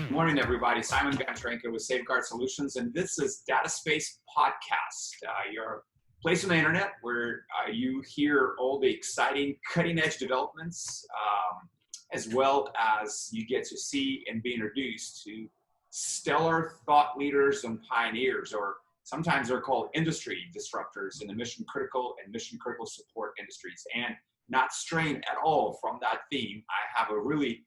Good morning, everybody. Simon Gantrenko with Safeguard Solutions, and this is DataSpace Podcast, your place on the internet where you hear all the exciting cutting-edge developments, as well as you get to see and be introduced to stellar thought leaders and pioneers, or sometimes they're called industry disruptors in the mission-critical and mission-critical support industries. And not straying at all from that theme, I have a really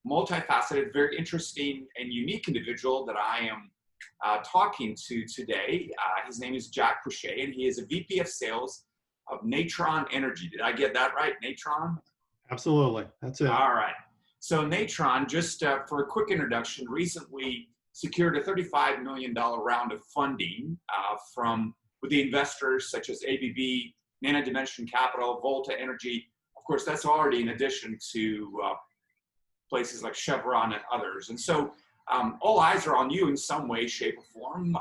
multifaceted, very interesting and unique individual that I am talking to today. His name is Jack Pouchet, and he is a VP of Sales of Natron Energy. Did I get that right, Natron? Absolutely, that's it. All right. So Natron, just for a quick introduction, recently secured a $35 million round of funding with the investors such as ABB, Nano Dimension Capital, Volta Energy. Of course, that's already in addition to places like Chevron and others. And so all eyes are on you in some way, shape, or form.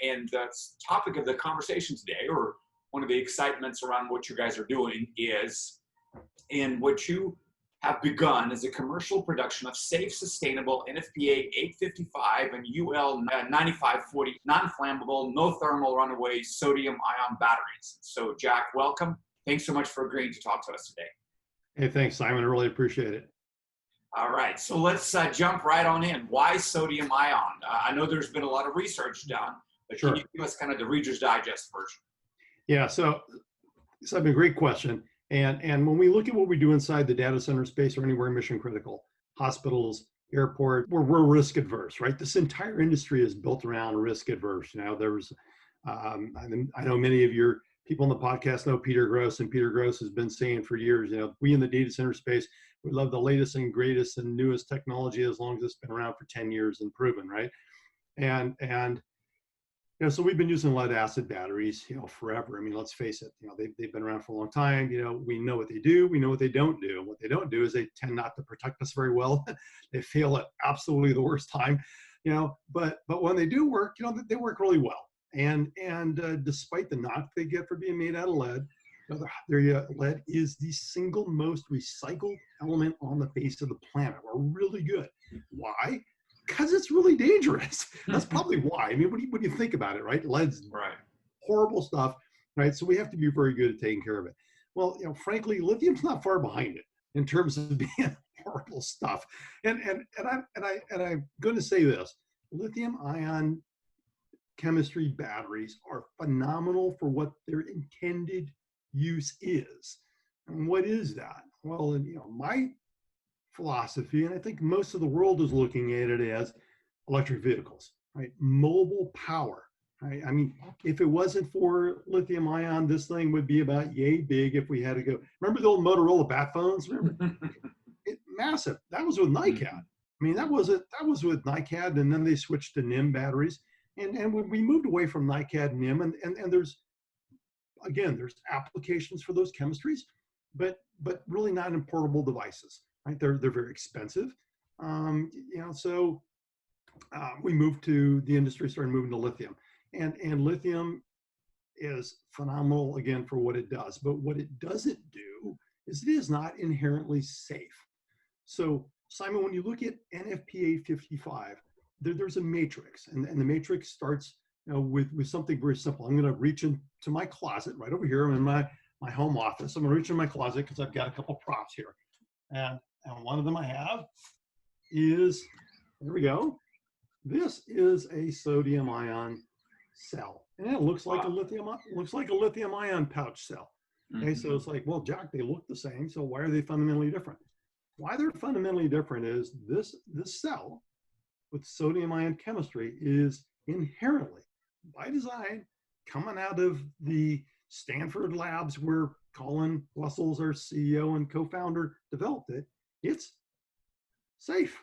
And the topic of the conversation today, or one of the excitements around what you guys are doing, is in what you have begun as a commercial production of safe, sustainable NFPA 855 and UL 9540 non-flammable, no thermal runaway sodium-ion batteries. So Jack, welcome. Thanks so much for agreeing to talk to us today. Hey, thanks, Simon. I really appreciate it. All right, so let's jump right on in. Why sodium ion? I know there's been a lot of research done, but Sure. Can you give us kind of the Reader's Digest version? Yeah, so a great question. And when we look at what we do inside the data center space or anywhere mission critical, hospitals, airport, we're risk adverse, right? This entire industry is built around risk adverse. Now, I know many of your people on the podcast know Peter Gross, and Peter Gross has been saying for years, we in the data center space, we love the latest and greatest and newest technology as long as it's been around for 10 years and proven, right? And so we've been using lead acid batteries, forever. I mean, let's face it, they've been around for a long time. We know what they do, we know what they don't do. And what they don't do is they tend not to protect us very well. They fail at absolutely the worst time, but when they do work, they work really well. And despite the knock they get for being made out of lead, their lead is the single most recycled element on the face of the planet. We're really good. Why? Because it's really dangerous. That's probably why. I mean, when you think about it, right? Lead's horrible stuff, right? So we have to be very good at taking care of it. Well, frankly, lithium's not far behind it in terms of being horrible stuff. And I'm going to say this: lithium-ion chemistry batteries are phenomenal for what their intended use is. And what is that? Well, my philosophy, and I think most of the world is looking at it as electric vehicles, right? Mobile power, right? I mean, if it wasn't for lithium ion, this thing would be about yay big if we had to go. Remember the old Motorola bat phones? Remember? Massive. That was with NiCad. I mean, that was with NiCad, and then they switched to NIM batteries. And when we moved away from NiCad and NIM, and there's applications for those chemistries, but really not in portable devices, right? They're very expensive. So we moved to the industry, started moving to lithium, and lithium is phenomenal again for what it does. But what it doesn't do is it is not inherently safe. So Simon, when you look at NFPA 55, there's a matrix, and the matrix starts with something very simple. I'm going to reach into my closet right over here. I'm in my home office. I'm going to reach in my closet because I've got a couple props here. And one of them I have is, there we go. This is a sodium ion cell. And it looks like a lithium ion pouch cell. Okay, so it's like, well, Jack, they look the same. So why are they fundamentally different? Why they're fundamentally different is this cell with sodium ion chemistry is inherently, by design, coming out of the Stanford labs where Colin Wessels, our CEO and co-founder, developed it. It's safe.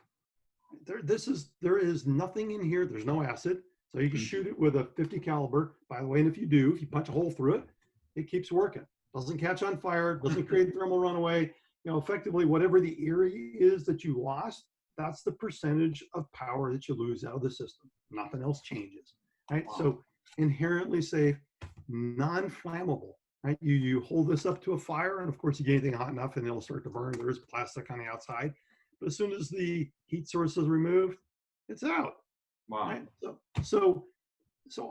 There is nothing in here. There's no acid. So you can shoot it with a 50 caliber. By the way, and if you punch a hole through it, it keeps working. Doesn't catch on fire, doesn't create thermal runaway. Effectively, whatever the area is that you lost, that's the percentage of power that you lose out of the system. Nothing else changes, right? Wow. So inherently safe, non-flammable, right? You hold this up to a fire, and of course you get anything hot enough and it'll start to burn. There's plastic on the outside, but as soon as the heat source is removed, it's out. Wow. Right? So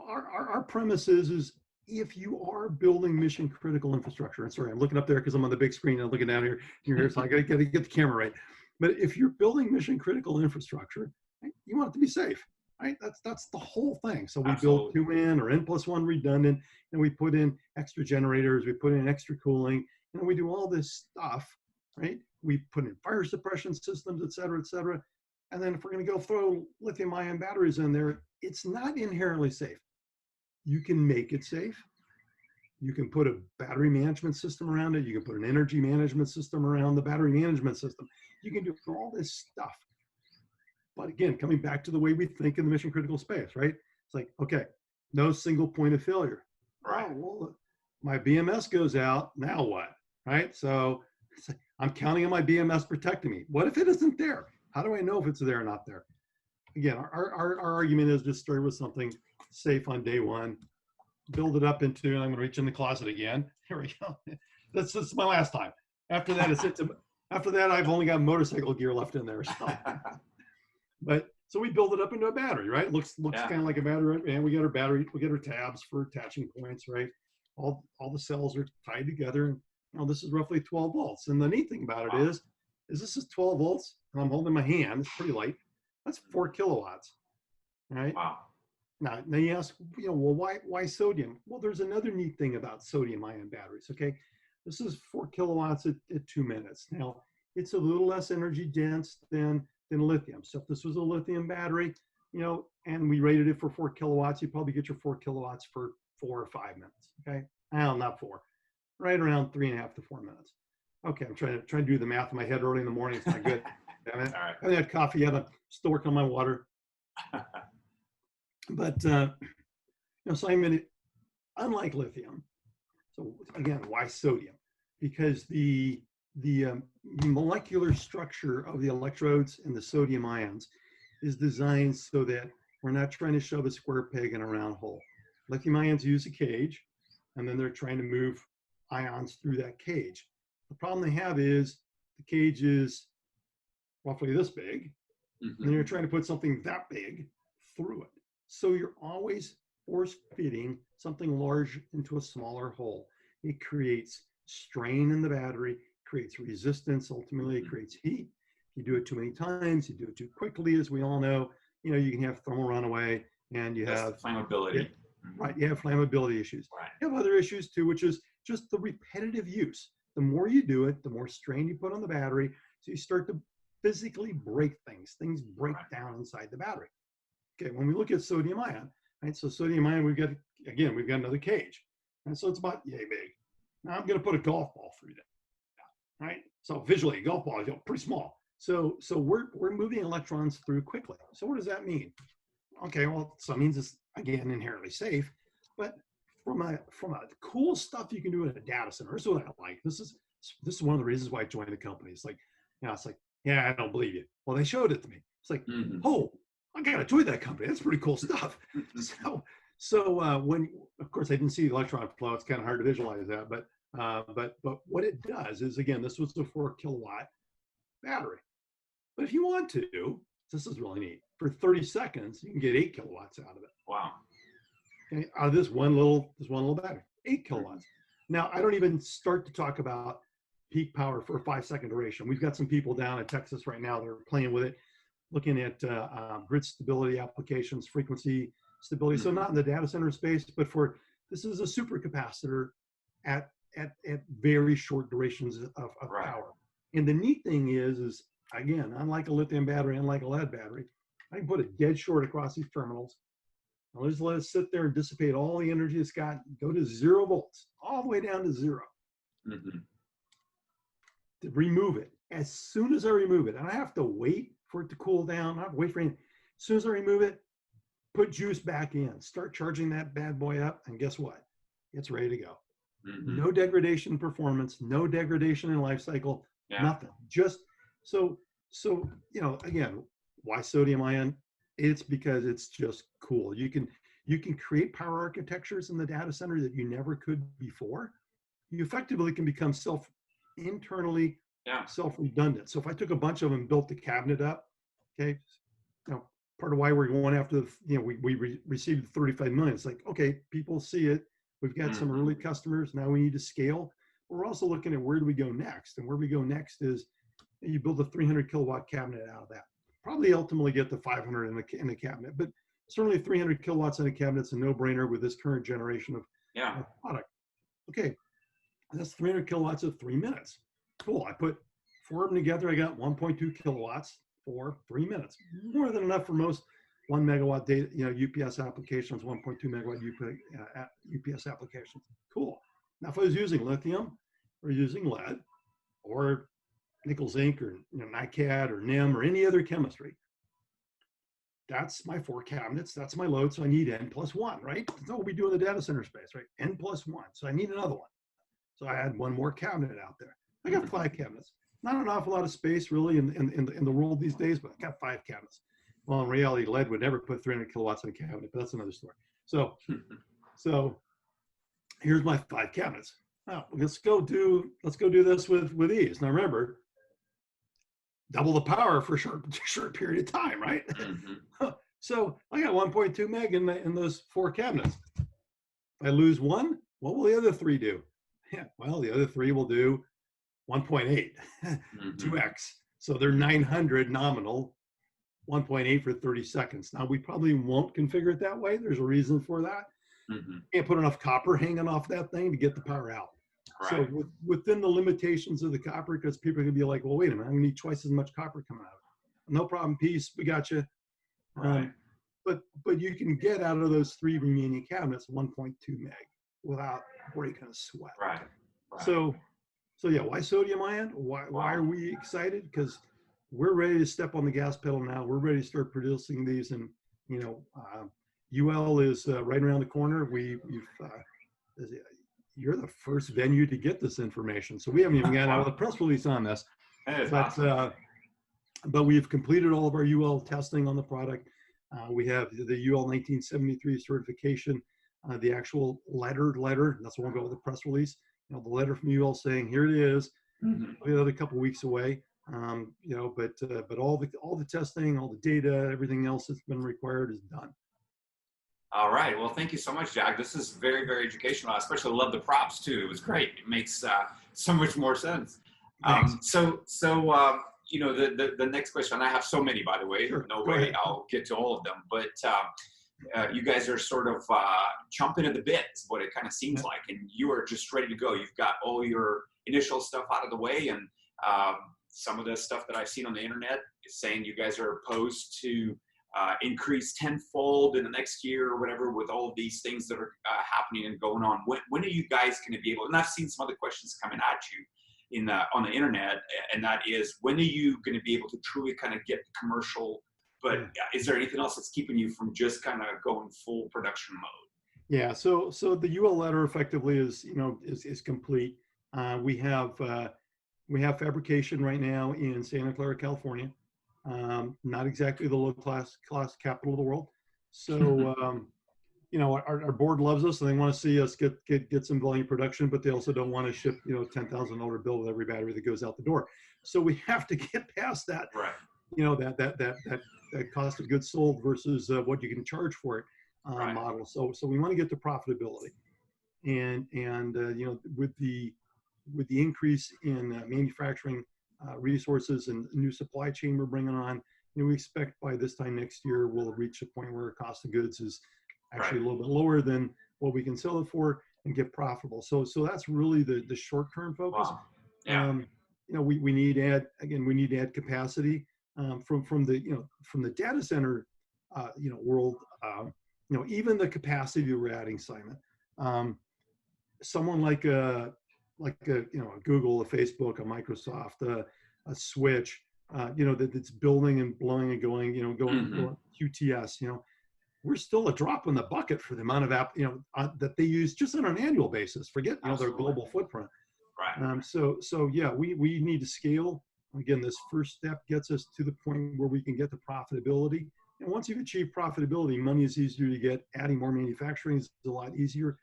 our premise is if you are building mission critical infrastructure, and sorry, I'm looking up there because I'm on the big screen and I'm looking down here, so I got to get the camera right. But if you're building mission critical infrastructure, right, you want it to be safe, right? That's the whole thing. So we build 2N or N+1 redundant, and we put in extra generators, we put in extra cooling, and we do all this stuff, right? We put in fire suppression systems, et cetera, and then if we're going to go throw lithium-ion batteries in there, it's not inherently safe. You can make it safe. You can put a battery management system around it. You can put an energy management system around the battery management system. You can do all this stuff. But again, coming back to the way we think in the mission critical space, right? It's like, okay, no single point of failure. Right. Oh, well, my BMS goes out, now what, right? So I'm counting on my BMS protecting me. What if it isn't there? How do I know if it's there or not there? Again, our argument is just start with something safe on day one, build it up into, and I'm going to reach in the closet again. Here we go. That's my last time. After that, after that, I've only got motorcycle gear left in there. So. But so we build it up into a battery, right? Looks kind of like a battery, and we get our battery, we get our tabs for attaching points, right? All the cells are tied together, and this is roughly 12 volts. And the neat thing about it is this is 12 volts, and I'm holding in my hand. It's pretty light. That's 4 kilowatts, right? Wow. Now you ask, well, why sodium? Well, there's another neat thing about sodium-ion batteries. Okay, this is 4 kilowatts at 2 minutes. Now it's a little less energy dense than lithium. So if this was a lithium battery, and we rated it for 4 kilowatts, you probably get your 4 kilowatts for 4 or 5 minutes. Okay, well, not 4, right around 3.5 to 4 minutes. Okay, I'm trying to do the math in my head early in the morning. It's not good. All right. I haven't had coffee yet. I'm still working on my water. But Simon, unlike lithium, so again, why sodium? Because the molecular structure of the electrodes and the sodium ions is designed so that we're not trying to shove a square peg in a round hole. Lithium ions use a cage, and then they're trying to move ions through that cage. The problem they have is the cage is roughly this big, and then you're trying to put something that big through it. So you're always force fitting something large into a smaller hole. It creates strain in the battery, creates resistance, ultimately it creates heat. If you do it too many times, you do it too quickly, as we all know, you can have thermal runaway, and you have flammability. Right, you have flammability issues. Right. You have other issues too, which is just the repetitive use. The more you do it, the more strain you put on the battery, so you start to physically break things. Things break down inside the battery. Okay, when we look at sodium ion, right? So sodium ion, we've got another cage, and so it's about yay big. Now I'm going to put a golf ball through that, right? So visually, a golf ball is pretty small. So we're moving electrons through quickly. So what does that mean? Okay, well, so it means it's again inherently safe, but from a cool stuff you can do in a data center. This is what I like. This is one of the reasons why I joined the company. It's like, it's like, yeah, I don't believe you. Well, they showed it to me. It's like, oh, I gotta join that company. That's pretty cool stuff. So when, of course, I didn't see the electron flow. It's kind of hard to visualize that, but what it does is, again, this was a 4 kilowatt battery. But if you want to, this is really neat. For 30 seconds, you can get 8 kilowatts out of it. Wow. Okay, out of this one little battery, 8 kilowatts. Now, I don't even start to talk about peak power for a 5-second duration. We've got some people down in Texas right now that are playing with it, looking at grid stability applications, frequency stability. So not in the data center space, but this is a supercapacitor at very short durations of power. And the neat thing is again, unlike a lithium battery, unlike a lead battery, I can put a dead short across these terminals. I'll just let it sit there and dissipate all the energy it's got, go to 0 volts, all the way down to 0. To remove it. As soon as I remove it, and I have to wait for it to cool down, I have to wait for it. As soon as I remove it, put juice back in, start charging that bad boy up, and guess what? It's ready to go. No degradation in performance, no degradation in life cycle, nothing. Just so again, why sodium ion? It's because it's just cool. You can create power architectures in the data center that you never could before. You effectively can become internally Yeah. self-redundant. So if I took a bunch of them and built the cabinet up, okay, you know, part of why we're going after the, we received 35 million. It's like, okay, people see it. We've got some Hmm. early customers. Now we need to scale. We're also looking at where do we go next? And where we go next is you build a 300 kilowatt cabinet out of that. Probably ultimately get to 500 in the cabinet, but certainly 300 kilowatts in a cabinet is a no-brainer with this current generation Yeah. of product. Okay, that's 300 kilowatts of 3 minutes. Cool. I put 4 of them together. I got 1.2 kilowatts for 3 minutes. More than enough for most 1 megawatt data, UPS applications, 1.2 megawatt UPS applications. Cool. Now, if I was using lithium or using lead or nickel zinc or NiCad or NIM or any other chemistry, that's my 4 cabinets. That's my load. So I need N plus 1, right? That's what we do in the data center space, right? N plus 1. So I need another one. So I had 1 more cabinet out there. I got 5 cabinets. Not an awful lot of space really in the world these days, but I got 5 cabinets. Well, in reality, lead would never put 300 kilowatts in a cabinet, but that's another story. So here's my 5 cabinets. Now let's go do this with ease. Now remember, double the power for a short period of time, right? Hmm. So I got 1.2 meg in those 4 cabinets. If I lose one, what will the other 3 do? Yeah, well, the other 3 will do 1.8, Hmm. 2x. So they're 900 nominal, 1.8 for 30 seconds. Now, we probably won't configure it that way. There's a reason for that. Hmm. Can't put enough copper hanging off that thing to get the power out. Right. So within the limitations of the copper, because people are going to be like, well, wait a minute, I'm going to need twice as much copper coming out of it. No problem, peace, we got you. Right. But you can get out of those 3 remaining cabinets 1.2 meg without breaking a sweat. Right. Right. So yeah, why sodium ion? Why are we excited? Because we're ready to step on the gas pedal now. We're ready to start producing these, and UL is right around the corner. You're the first venue to get this information, so we haven't even gotten out of the press release on this. That is But awesome. but we've completed all of our UL testing on the product. We have the UL 1973 certification, the actual letter. That's what we'll go with the press release. The letter from UL saying here it is. Hmm. Another couple of weeks away. But all the testing, all the data, everything else that's been required is done. All right. Well, thank you so much, Jack. This is very, very educational. I especially love the props too. It was great. It makes so much more sense. Thanks. The next question. I have so many, by the way. Sure. No Go way ahead. I'll get to all of them. But you guys are sort of chomping at the bit, is what it kind of seems like, and you are just ready to go. You've got all your initial stuff out of the way, and some of the stuff that I've seen on the internet is saying you guys are opposed to increase tenfold in the next year or whatever, with all of these things that are happening and going on. When are you guys going to be able? And I've seen some other questions coming at you on the internet, and that is, when are you going to be able to truly kind of get the commercial? But is there anything else that's keeping you from just kind of going full production mode? Yeah. So the UL letter effectively is complete. We have fabrication right now in Santa Clara, California. Not exactly the low class capital of the world. So our board loves us and they want to see us get some volume production, but they also don't want to ship $10,000 bill with every battery that goes out the door. So we have to get past that. Right. That cost of goods sold versus what you can charge for it Right. model. So we want to get to profitability, and with the increase in manufacturing resources and new supply chain we're bringing on, we expect by this time next year we'll reach a point where our cost of goods is actually a little bit lower than what we can sell it for and get profitable. So that's really the short-term focus. Wow. Yeah. We need to add capacity from the data center world. Even the capacity we're adding, Simon. Someone like a Google, a Facebook, a Microsoft, a Switch, that's building and blowing and going QTS. We're still a drop in the bucket for the amount of that they use just on an annual basis. Forget their global footprint. Right. So yeah, we need to scale. Again, this first step gets us to the point where we can get to profitability. And once you've achieved profitability, money is easier to get. Adding more manufacturing is a lot easier.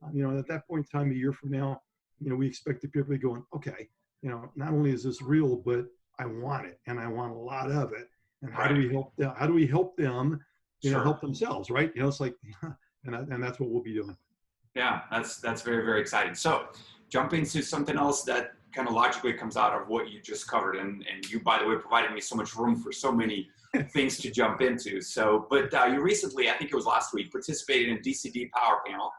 At that point in time, a year from now, we expect to be going, okay, not only is this real, but I want it and I want a lot of it. And how do Right. we help them? How do we help them, Sure. help themselves, right? It's like, and that's what we'll be doing. Yeah, that's very, very exciting. So jumping to something else that kind of logically comes out of what you just covered, and you, by the way, provided me so much room for so many things to jump into. So, but you recently, I think it was last week, participated in DCD Power Panel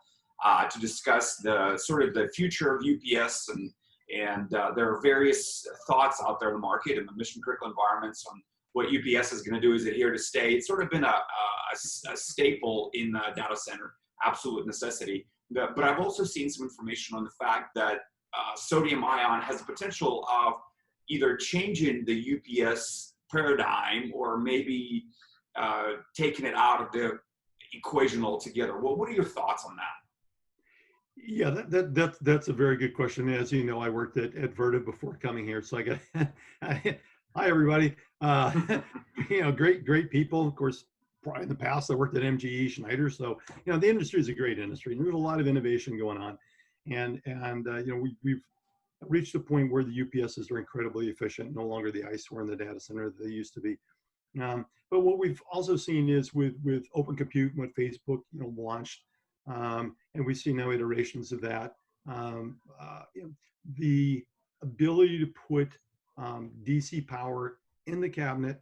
to discuss the sort of the future of UPS, and there are various thoughts out there in the market and the mission critical environments on what UPS is going to do. Is it here to stay? It's sort of been a staple in the data center, absolute necessity. But I've also seen some information on the fact that sodium ion has the potential of either changing the UPS paradigm or maybe taking it out of the equation altogether. Well, what are your thoughts on that? Yeah, that's a very good question. As you know, I worked at Vertiv before coming here, so I got hi everybody. Great people. Of course, probably in the past I worked at MGE, Schneider. So the industry is a great industry, and there's a lot of innovation going on. And we've reached a point where the UPSs are incredibly efficient, no longer the eyesore in the data center that they used to be. But what we've also seen is with open compute, what Facebook launched, and we see now iterations of that. The ability to put DC power in the cabinet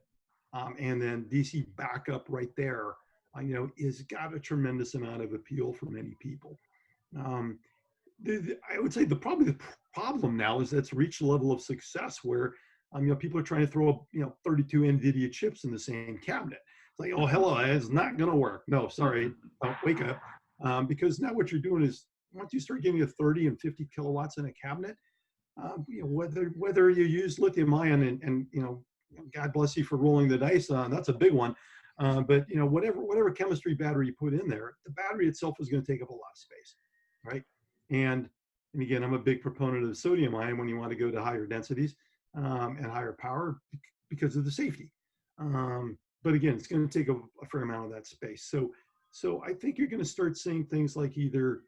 and then DC backup right there, is got a tremendous amount of appeal for many people. I would say probably the problem now is that's reached a level of success where people are trying to throw 32 NVIDIA chips in the same cabinet. It's like, oh, hello, it's not going to work. No, sorry, wake up. Because now what you're doing is once you start getting to 30 and 50 kilowatts in a cabinet, whether you use lithium ion and God bless you for rolling the dice on, that's a big one. But whatever chemistry battery you put in there, the battery itself is going to take up a lot of space, right? And again, I'm a big proponent of sodium ion when you want to go to higher densities and higher power because of the safety. But again, it's going to take a fair amount of that space. So I think you're going to start seeing things like either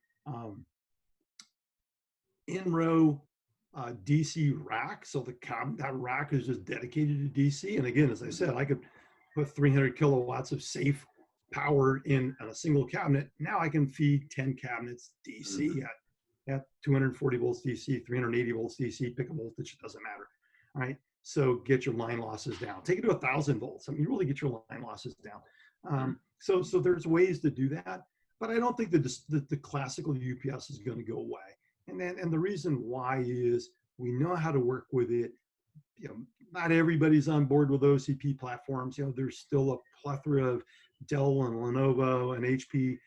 in-row DC rack. So that rack is just dedicated to DC. And again, as I said, I could put 300 kilowatts of safe power in a single cabinet. Now I can feed 10 cabinets DC at 240 volts DC, 380 volts DC, pick a voltage, it doesn't matter. All right. So get your line losses down. Take it to 1,000 volts. I mean, you really get your line losses down. So there's ways to do that, but I don't think the classical UPS is going to go away. And the reason why is we know how to work with it. Not everybody's on board with OCP platforms. There's still a plethora of Dell and Lenovo and HP,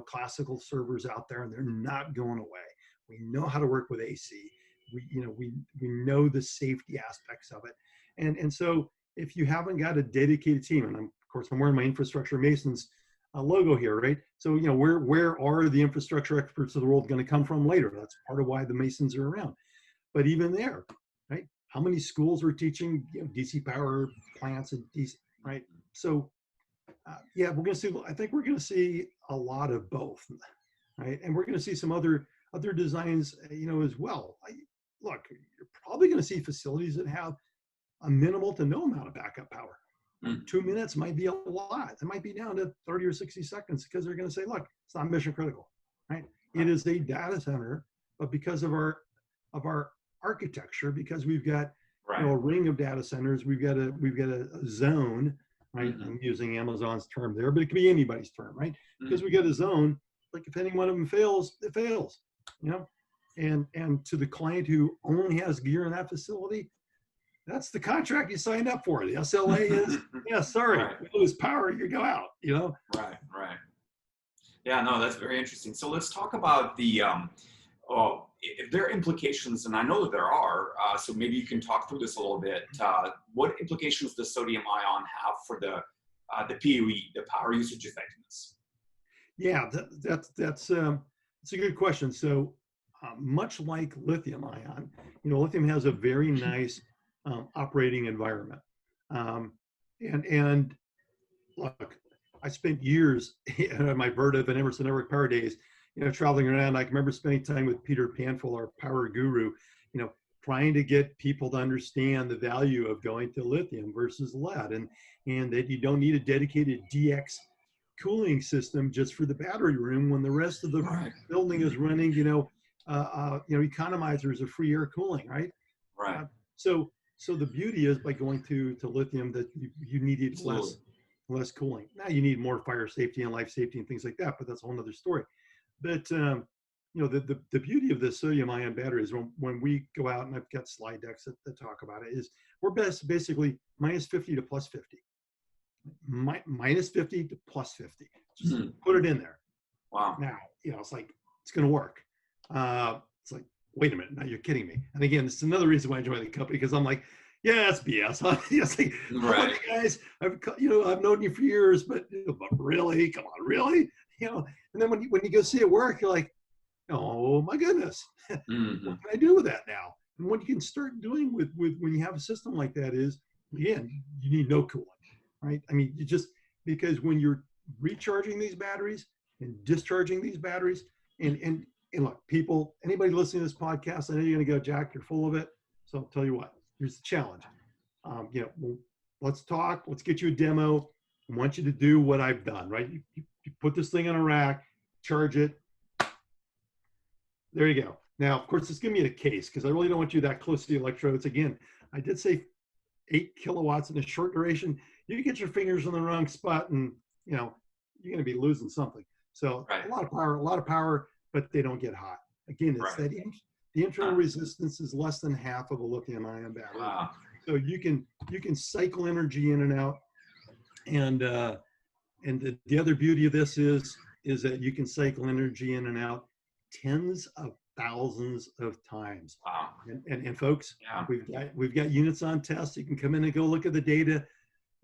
classical servers out there, and they're not going away. We know how to work with AC. We know the safety aspects of it. And so if you haven't got a dedicated team, and of course I'm wearing my Infrastructure Masons logo here, right? So where are the infrastructure experts of the world going to come from later? That's part of why the Masons are around. But even there, right? How many schools are teaching DC power plants and DC, right? So we're going to see. I think we're going to see a lot of both, right? And we're going to see some other designs, as well. Look, you're probably going to see facilities that have a minimal to no amount of backup power. 2 minutes might be a lot. It might be down to 30 or 60 seconds because they're going to say, look, it's not mission critical, right? It is a data center, but because of our architecture, because we've got a ring of data centers, we've got a zone, right? I'm using Amazon's term there, but it could be anybody's term, right? Because we got a zone, like if any one of them fails, it fails, and to the client who only has gear in that facility, that's the contract you signed up for. The SLA is, we lose power, you go out, Right. Yeah, no, that's very interesting. So let's talk about the, if there are implications, and I know that there are, so maybe you can talk through this a little bit. What implications does sodium ion have for the PUE, the power usage effectiveness? Yeah, that's a good question. So much like lithium ion, lithium has a very nice operating environment. And look, I spent years in my Vertiv and Emerson Network Power days, traveling around. I can remember spending time with Peter Panfil, our power guru, trying to get people to understand the value of going to lithium versus lead, and that you don't need a dedicated DX cooling system just for the battery room when the rest of the Right. building is running, economizers of free air cooling, right? Right. So the beauty is by going to lithium that you needed Absolutely. less cooling. Now you need more fire safety and life safety and things like that, but that's a whole other story. But the beauty of the sodium ion batteries when we go out, and I've got slide decks that talk about it, is we're basically minus 50 to plus 50. Minus 50 to plus 50. Just put it in there. Wow. Now, it's like, it's going to work. It's like, wait a minute, now you're kidding me. And again, it's another reason why I joined the company, because I'm like, yeah, that's BS. It's like, Right. "Hey, guys, I've known you for years, but really, come on, really? And then when you go see it work, you're like, oh my goodness, what can I do with that now? And what you can start doing with when you have a system like that is, again, you need no cooling, right? I mean, because when you're recharging these batteries and discharging these batteries, and look, people, anybody listening to this podcast, I know you're going to go, Jack, you're full of it. So I'll tell you what, here's the challenge. Well, let's talk. Let's get you a demo. I want you to do what I've done, right? You put this thing on a rack, charge it. There you go. Now, of course, it's going to be a case, because I really don't want you that close to the electrodes. Again, I did say 8 kilowatts in a short duration. You get your fingers in the wrong spot, and you're going to be losing something. So Right. a lot of power, but they don't get hot. Again, it's Right. the internal resistance is less than half of a lithium ion battery. Wow. So you can cycle energy in and out, and the other beauty of this is that you can cycle energy in and out tens of thousands of times. Wow. And folks, Yeah. we've got units on test. You can come in and go look at the data,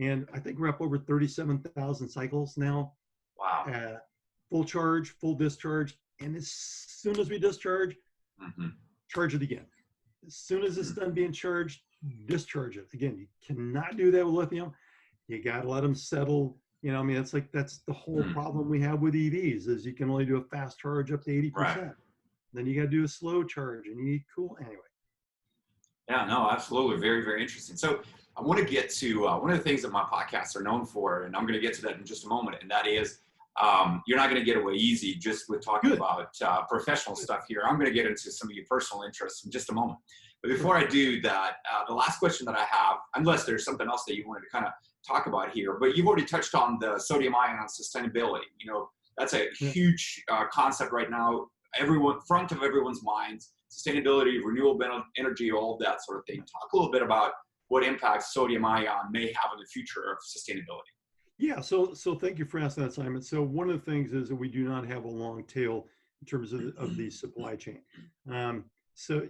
and I think we're up over 37,000 cycles now. Wow. Full charge, full discharge, and as soon as we discharge, charge it again. As soon as it's done being charged, discharge it again. You cannot do that with lithium. You got to let them settle. That's the whole problem we have with EVs, is you can only do a fast charge up to 80%. Right. Then you got to do a slow charge, and you need cool anyway. Yeah, no, absolutely. Very, very interesting. So I want to get to one of the things that my podcasts are known for, and I'm going to get to that in just a moment, and that is you're not going to get away easy just with talking about professional stuff here. I'm going to get into some of your personal interests in just a moment. But before I do that, the last question that I have, unless there's something else that you wanted to kind of talk about here, but you've already touched on the sodium ion sustainability. That's a huge concept right now. Front of everyone's minds, sustainability, renewable energy, all of that sort of thing. Talk a little bit about what impact sodium ion may have on the future of sustainability. Yeah, so thank you for asking that, Simon. So one of the things is that we do not have a long tail in terms of the supply chain. So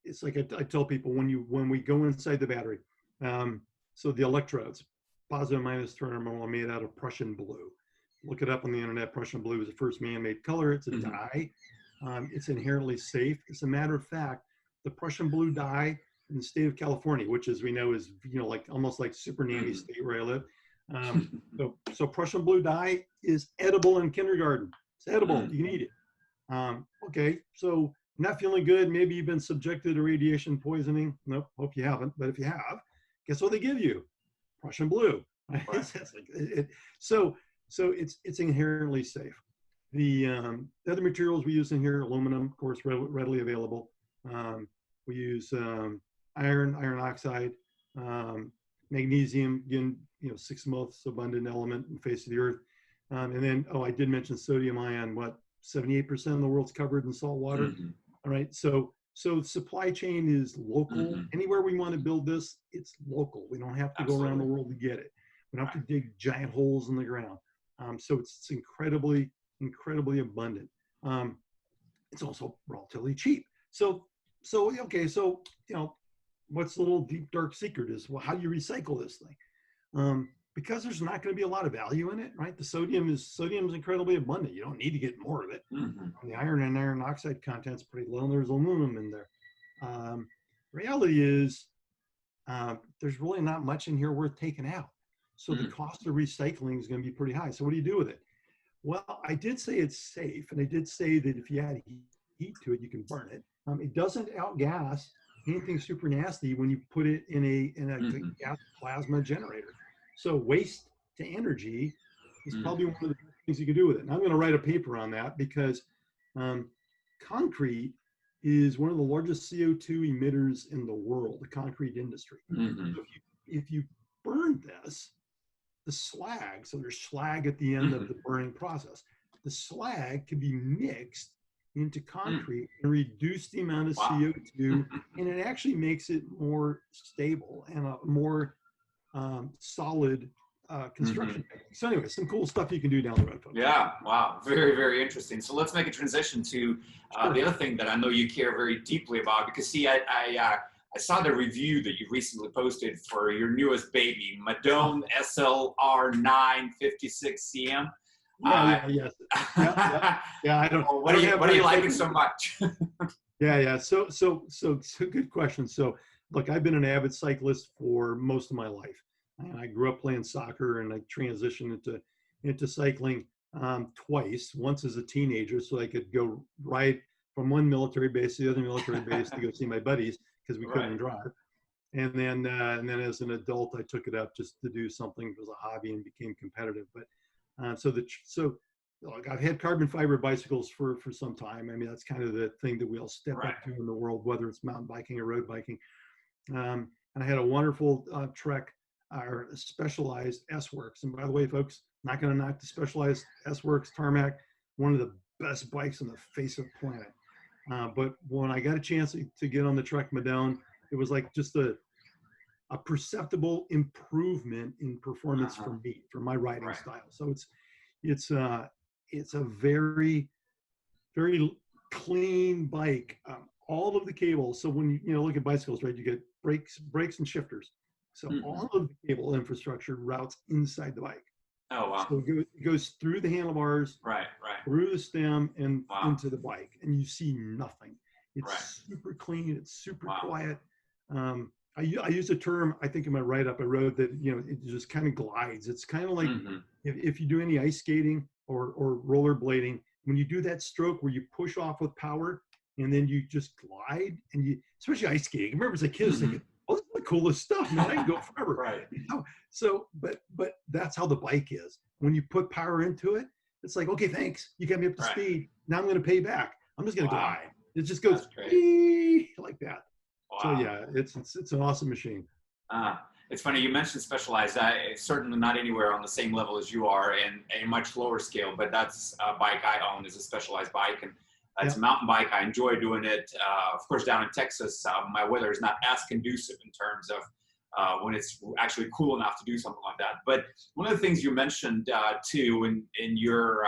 it's like I tell people when we go inside the battery. So the electrodes, positive and minus terminal, are made out of Prussian blue. Look it up on the internet. Prussian blue is the first man-made color. It's a dye. It's inherently safe. As a matter of fact, the Prussian blue dye in the state of California, which, as we know, is like almost like super nanny state where I live. So Prussian blue dye is edible in kindergarten. It's edible. You can eat it. Okay, so not feeling good. Maybe you've been subjected to radiation poisoning. Nope, hope you haven't. But if you have, guess what they give you? Prussian blue. Right? So it's inherently safe. The other materials we use in here, aluminum, of course, readily available. We use iron oxide, magnesium, again, 6th most abundant element in the face of the earth. And then, I did mention sodium ion. 78% of the world's covered in salt water. All right, so supply chain is local. Anywhere we want to build this, it's local. We don't have to go around the world to get it. We don't have to dig giant holes in the ground. So it's incredibly abundant. It's also relatively cheap. So what's the little deep dark secret is, well, how do you recycle this thing? Because there's not going to be a lot of value in it, right? The sodium is incredibly abundant. You don't need to get more of it. The iron and iron oxide content's pretty low, and there's aluminum in there. Reality is, there's really not much in here worth taking out. So the cost of recycling is going to be pretty high. So what do you do with it? Well, I did say it's safe, and I did say that if you add heat to it, you can burn it. It doesn't outgas anything super nasty when you put it in a Mhm. gas plasma generator. So waste to energy is Mhm. probably one of the best things you can do with it. And I'm going to write a paper on that because um, concrete is one of the largest CO2 emitters in the world, the concrete industry. Mhm. So if you burn this, the slag, so there's slag at the end of Mhm. the burning process, the slag can be mixed into Mm. concrete and reduce the amount of Wow. CO2, and it actually makes it more stable and a more solid construction Mhm. technique. So anyway, some cool stuff you can do down the road, folks. Yeah, wow, very, very interesting. So let's make a transition to the Sure. other thing that I know you care very deeply about, because see, I saw the review that you recently posted for your newest baby, Madone SLR 956 Yeah, CM. yeah, yes. Yeah, yeah. Yeah, Well, I don't have what do my you like it children. so much? Yeah, yeah. So good question. So look, I've been an avid cyclist for most of my life. And I grew up playing soccer and I transitioned into cycling twice. Once as a teenager, so I could go ride from one military base to the other military base to go see my buddies because we Right. couldn't drive. And then as an adult, I took it up just to do something as a hobby and became competitive. But so look, I've had carbon fiber bicycles for some time. I mean, that's kind of the thing that we all step Right. up to in the world, whether it's mountain biking or road biking. And I had a wonderful Trek, our Specialized S Works. And by the way, folks, not going to knock the Specialized S Works Tarmac, one of the best bikes on the face of the planet. But when I got a chance to get on the Trek Madone, it was like just a perceptible improvement in performance Uh-huh. for me, for my riding Right. style. So it's it's a very clean bike. All of the cables. So when you look at bicycles, right, you get brakes and shifters. So Mhm. all of the cable infrastructure routes inside the bike. Oh, wow. So it goes through the handlebars, Right, right. through the stem, and Wow. into the bike, and you see nothing. Right. It's super clean. It's super Wow. quiet. I use a term, I think in my write-up I wrote that it just kind of glides. It's kind of like Mhm. if you do any ice skating or rollerblading, when you do that stroke where you push off with power and then you just glide, and especially ice skating. I remember as a kid I was thinking, Mhm. oh, this is the coolest stuff, man. I can go forever. Right. So but that's how the bike is. When you put power into it, it's like, okay, thanks. You got me up to Right. speed. Now I'm going to pay back. I'm just going to Wow. glide. It just That's goes great. like that. So Wow. yeah, it's an awesome machine. It's funny you mentioned Specialized. It's certainly not anywhere on the same level as you are, in a much lower scale. But that's a bike I own, is a Specialized bike, and it's Yeah. a mountain bike. I enjoy doing it. Of course, down in Texas, my weather is not as conducive in terms of when it's actually cool enough to do something like that. But one of the things you mentioned too in your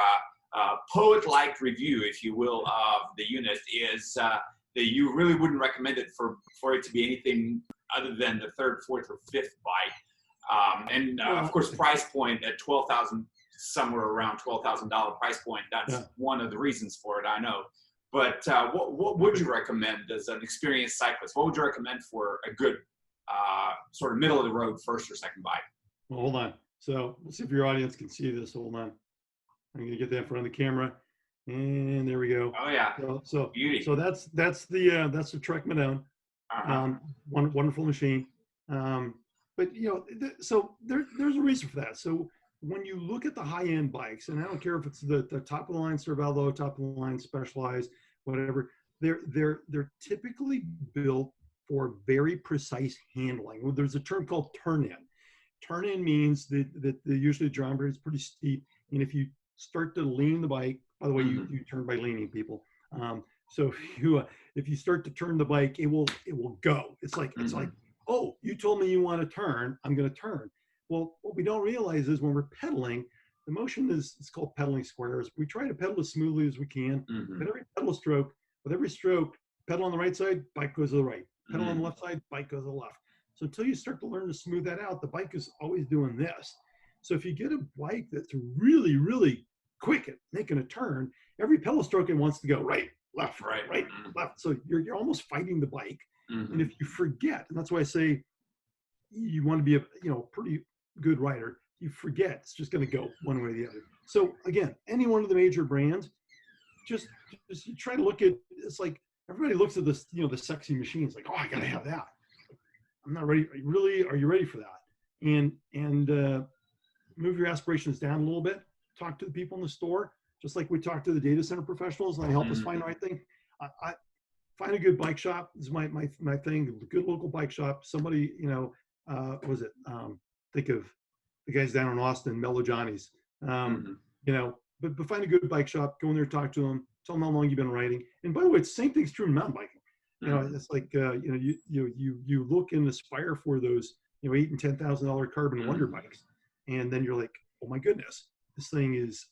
poet-like review, if you will, of the unit is that you really wouldn't recommend it for it to be anything other than the third, fourth, or fifth bike. And of Well, course, price point at 12,000, somewhere around $12,000 price point. That's yeah. one of the reasons for it, I know. But what would you recommend as an experienced cyclist? What would you recommend for a good sort of middle of the road first or second bike? Well, hold on. So let's see if your audience can see this. Hold on. I'm going to get that in front of the camera, and there we go. Oh yeah, beauty. So that's the Trek Madone. Uh-huh. Wonderful machine. But so there's a reason for that. So when you look at the high end bikes, and I don't care if it's the top of the line Cervelo, top of the line Specialized, whatever, they're typically built for very precise handling. Well, there's a term called turn in. Turn in means that usually the geometry is pretty steep, and if you start to lean the bike, by the way, Mm-hmm. you turn by leaning, people. So if you start to turn the bike, it will go. It's like Mm-hmm. oh, you told me you want to turn, I'm going to turn. Well, what we don't realize is when we're pedaling, the motion it's called pedaling squares. We try to pedal as smoothly as we can, Mm-hmm. but with every stroke, pedal on the right side, bike goes to the right. Pedal on the Mm-hmm. left side, bike goes to the left. So until you start to learn to smooth that out, the bike is always doing this. So if you get a bike that's really, really quick at making a turn, every pedal stroke it wants to go right, left, Right. right, Mm-hmm. left. So you're almost fighting the bike. Mm-hmm. And if you forget, and that's why I say you want to be a pretty good rider, you forget it's just going to go one way or the other. So again, any one of the major brands, just you try to look at, it's like everybody looks at this, the sexy machines like, oh, I gotta have that. I'm not ready. Are you ready for that? And move your aspirations down a little bit. Talk to the people in the store, just like we talk to the data center professionals, and they help us find the right thing. I find a good bike shop is my thing. A good local bike shop. Somebody, was it? Think of the guys down in Austin, Mellow Johnny's. But find a good bike shop. Go in there, talk to them, tell them how long you've been riding. And by the way, it's the same thing's true in mountain biking. It's like you look and aspire for those $8,000 and $10,000 carbon wonder bikes, and then you're like, oh my goodness, this thing is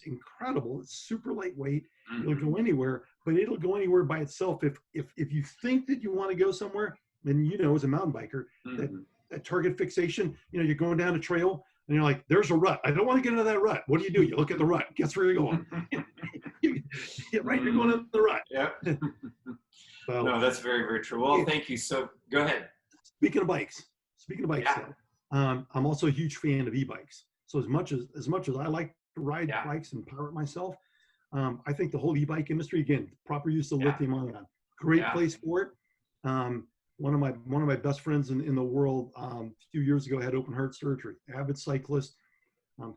incredible. It's super lightweight. It'll go anywhere, but it'll go anywhere by itself. If you think that you want to go somewhere, then as a mountain biker, that target fixation. You're going down a trail and you're like, there's a rut. I don't want to get into that rut. What do? You look at the rut. Guess where you're going? You're going into the rut. Yeah. So, no, that's very, very true. Well, thank you. So go ahead. Speaking of bikes, yeah. I'm also a huge fan of e-bikes. So as much as I like to ride bikes and power it myself, I think the whole e-bike industry, again, proper use of lithium ion, great place for it. One of my best friends in the world a few years ago had open heart surgery. Avid cyclist,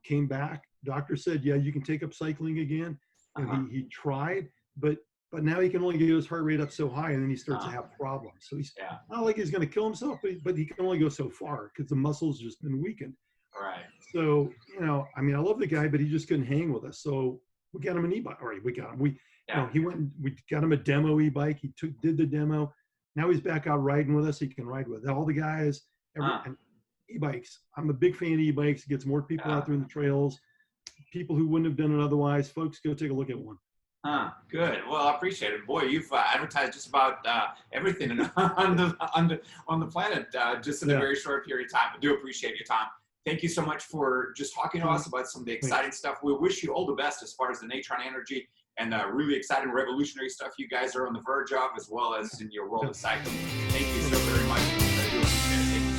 came back. Doctor said, yeah, you can take up cycling again. And he tried, but now he can only get his heart rate up so high, and then he starts to have problems. So he's not like he's going to kill himself, but he can only go so far because the muscle's just been weakened. Right. So, I love the guy, but he just couldn't hang with us. So we got him an e-bike. All right, we got him. He went and we got him a demo e-bike. He did the demo. Now he's back out riding with us. He can ride with all the guys. And e-bikes. I'm a big fan of e-bikes. It gets more people out there in the trails. People who wouldn't have done it otherwise. Folks, go take a look at one. Good. Well, I appreciate it. Boy, you've advertised just about everything on the planet just in a very short period of time. I do appreciate your time. Thank you so much for just talking to us about some of the exciting stuff. We wish you all the best as far as the Natron Energy and really exciting revolutionary stuff you guys are on the verge of, as well as in your world of cycling. Thank you so very much. I do appreciate it.